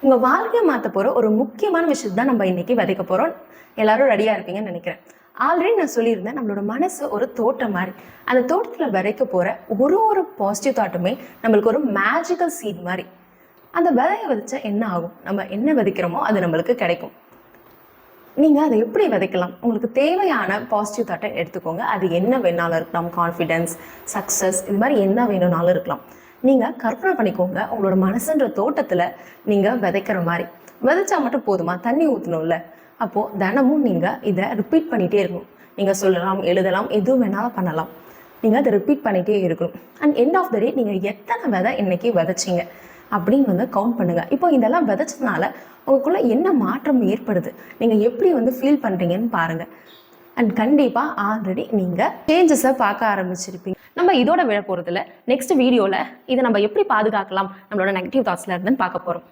உங்கள் வாழ்க்கையை மாற்ற போகிற ஒரு முக்கியமான விஷயத்தை தான் நம்ம இன்னைக்கு விதைக்க போகிறோம். எல்லாரும் ரெடியாக இருப்பீங்கன்னு நினைக்கிறேன். ஆல்ரெடி நான் சொல்லியிருந்தேன், நம்மளோட மனசு ஒரு தோட்டம் மாதிரி. அந்த தோட்டத்தில் விதைக்க போகிற ஒரு பாசிட்டிவ் தாட்டுமே நம்மளுக்கு ஒரு மேஜிக்கல் சீட் மாதிரி. அந்த விதையை விதைச்சா என்ன ஆகும்? நம்ம என்ன விதைக்கிறோமோ அது நம்மளுக்கு கிடைக்கும். நீங்கள் அதை எப்படி விதைக்கலாம்? உங்களுக்கு தேவையான பாசிட்டிவ் தாட்டை எடுத்துக்கோங்க. அது என்ன வேணாலும் இருக்கலாம், கான்ஃபிடென்ஸ், சக்ஸஸ், இது மாதிரி என்ன வேணும்னாலும் இருக்கலாம். நீங்கள் கற்பனை பண்ணிக்கோங்க, உங்களோட மனசுன்ற தோட்டத்தில் நீங்கள் விதைக்கிற மாதிரி. விதைச்சா மட்டும் போதுமா? தண்ணி ஊற்றணும்ல. அப்போது தினமும் நீங்கள் இதை ரிப்பீட் பண்ணிகிட்டே இருக்கணும். நீங்கள் சொல்லலாம், எழுதலாம், எதுவும் வேணாலும் பண்ணலாம். நீங்கள் அதை ரிப்பீட் பண்ணிகிட்டே இருக்கணும். அண்ட் எண்ட் ஆஃப் த டே நீங்கள் எத்தனை விதை இன்றைக்கி விதைச்சிங்க அப்படின்னு கவுண்ட் பண்ணுங்கள். இப்போ இதெல்லாம் விதைச்சதுனால உங்களுக்குள்ளே என்ன மாற்றம் ஏற்படுது, நீங்கள் எப்படி ஃபீல் பண்ணுறீங்கன்னு பாருங்கள். அண்ட் கண்டிப்பாக ஆல்ரெடி நீங்கள் சேஞ்சஸை பார்க்க ஆரம்பிச்சிருப்பீங்க. நம்ம இதோட விழ போகிறதில்ல. நெக்ஸ்ட் வீடியோவில் இதை நம்ம எப்படி பாதுகாக்கலாம், நம்மளோட நெகட்டிவ் தாட்ஸ்ல இருந்துன்னு பார்க்க போகிறோம்.